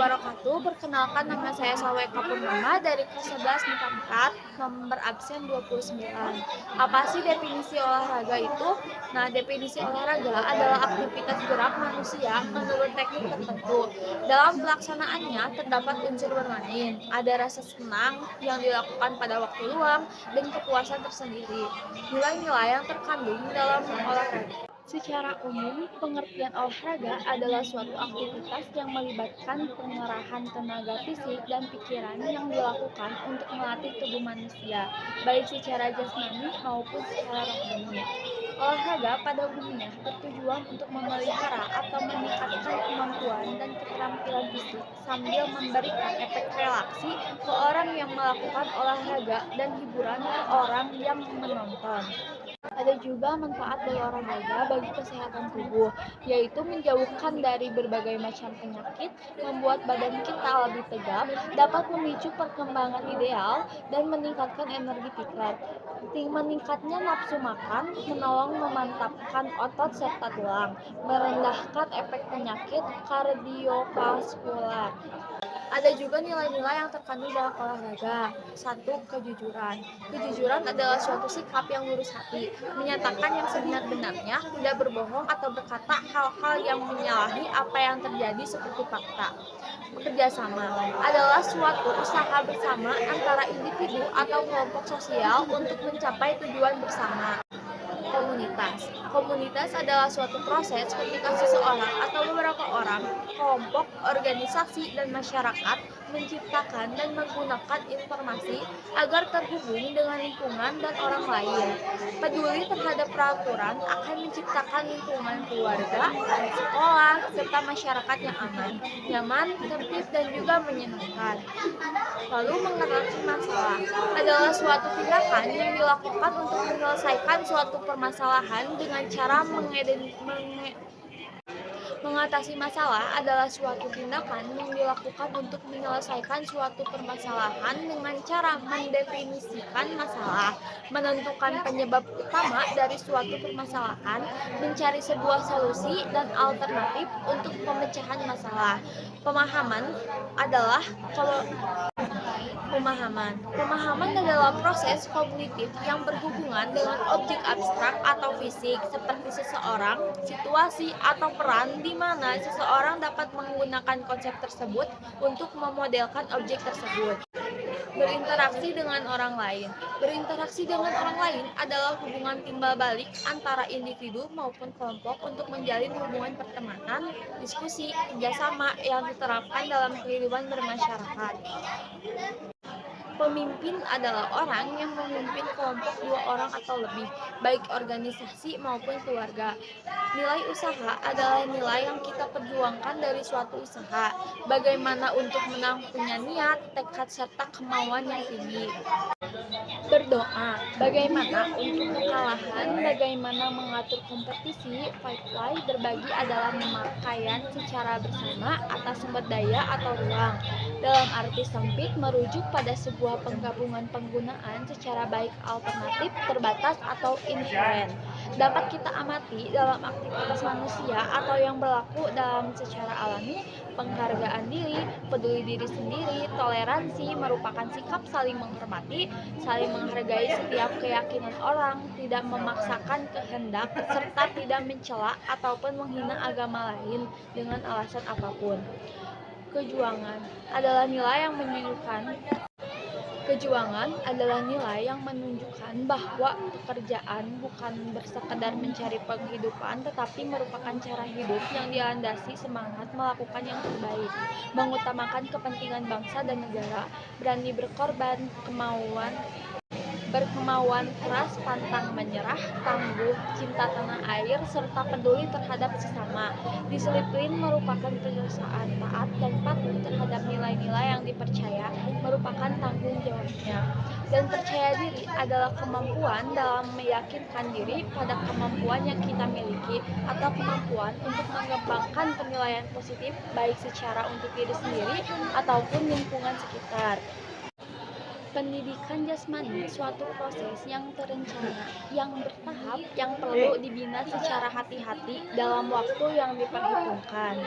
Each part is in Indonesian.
wabarakatuh. Perkenalkan, nama saya Saweka Purnama dari kelas 11 MIPA 4, nomor absen 29. Apa sih definisi olahraga itu? Nah, definisi olahraga adalah aktivitas gerak manusia menurut teknik tertentu. Dalam pelaksanaannya terdapat unsur bermain, ada rasa senang yang dilakukan pada waktu luang, dan kepuasan tersendiri. Nilai-nilai yang terkandung dalam olahraga. Secara umum, pengertian olahraga adalah suatu aktivitas yang melibatkan pengerahan tenaga fisik dan pikiran yang dilakukan untuk melatih tubuh manusia, baik secara jasmani maupun secara rohani. Olahraga pada umumnya bertujuan untuk memelihara atau meningkatkan kemampuan dan keterampilan fisik sambil memberikan efek relaksi ke orang yang melakukan olahraga dan hiburan ke orang yang menonton. Ada juga manfaat berolahraga bagi kesehatan tubuh, yaitu menjauhkan dari berbagai macam penyakit, membuat badan kita lebih tegap, dapat memicu perkembangan ideal, dan meningkatkan energi pikiran. Meningkatnya nafsu makan, menolong memantapkan otot serta tulang, merendahkan efek penyakit kardiovaskular. Ada juga nilai-nilai yang terkandung dalam olahraga. Satu, kejujuran. Kejujuran adalah suatu sikap yang lurus hati, menyatakan yang sebenar-benarnya, tidak berbohong atau berkata hal-hal yang menyalahi apa yang terjadi seperti fakta. Bekerja sama adalah suatu usaha bersama antara individu atau kelompok sosial untuk mencapai tujuan bersama. Komunitas. Komunitas adalah suatu proses ketika seseorang atau beberapa orang, kelompok, organisasi, dan masyarakat menciptakan dan menggunakan informasi agar terhubung dengan lingkungan dan orang lain. Peduli terhadap peraturan akan menciptakan lingkungan keluarga, sekolah, serta masyarakat yang aman, nyaman, tertib, dan juga menyenangkan. Lalu, mengatasi masalah adalah suatu tindakan yang dilakukan untuk menyelesaikan suatu permasalahan dengan cara mengatasi masalah adalah suatu tindakan yang dilakukan untuk menyelesaikan suatu permasalahan dengan cara mendefinisikan masalah, menentukan penyebab utama dari suatu permasalahan, mencari sebuah solusi dan alternatif untuk pemecahan masalah. Pemahaman adalah Pemahaman adalah proses kognitif yang berhubungan dengan objek abstrak atau fisik, seperti seseorang, situasi, atau peran di mana seseorang dapat menggunakan konsep tersebut untuk memodelkan objek tersebut. Berinteraksi dengan orang lain. Berinteraksi dengan orang lain adalah hubungan timbal balik antara individu maupun kelompok untuk menjalin hubungan pertemanan, diskusi, kerjasama yang diterapkan dalam kehidupan bermasyarakat. Pemimpin adalah orang yang memimpin kelompok 2 orang atau lebih, baik organisasi maupun keluarga. Nilai usaha adalah nilai yang kita perjuangkan dari suatu usaha. Bagaimana untuk menang punya niat, tekad, serta kemauan yang tinggi. Berdoa, bagaimana untuk kekalahan, bagaimana mengatur kompetisi, fight fly, berbagi adalah pemakaian secara bersama atas sumber daya atau ruang. Dalam arti sempit, merujuk pada sebuah penggabungan penggunaan secara baik alternatif, terbatas, atau inherent. Dapat kita amati dalam aktivitas manusia atau yang berlaku dalam secara alami, penghargaan diri, peduli diri sendiri, toleransi merupakan sikap saling menghormati, saling menghargai setiap keyakinan orang, tidak memaksakan kehendak, serta tidak mencela ataupun menghina agama lain dengan alasan apapun. Kejuangan adalah nilai yang menunjukkan bahwa pekerjaan bukan bersekedar mencari penghidupan, tetapi merupakan cara hidup yang dilandasi semangat melakukan yang terbaik, mengutamakan kepentingan bangsa dan negara, berani berkorban, berkemauan keras, pantang menyerah, tangguh, cinta tanah air, serta peduli terhadap sesama. Disiplin merupakan penyelesaian, taat dan patuh terhadap nilai-nilai yang dipercaya merupakan tanggung jawabnya. Dan percaya diri adalah kemampuan dalam meyakinkan diri pada kemampuan yang kita miliki atau kemampuan untuk mengembangkan penilaian positif baik secara untuk diri sendiri ataupun lingkungan sekitar. Pendidikan jasmani suatu proses yang terencana, yang bertahap, yang perlu dibina secara hati-hati dalam waktu yang diperhitungkan.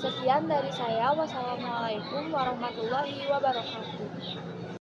Sekian dari saya. Wassalamualaikum warahmatullahi wabarakatuh.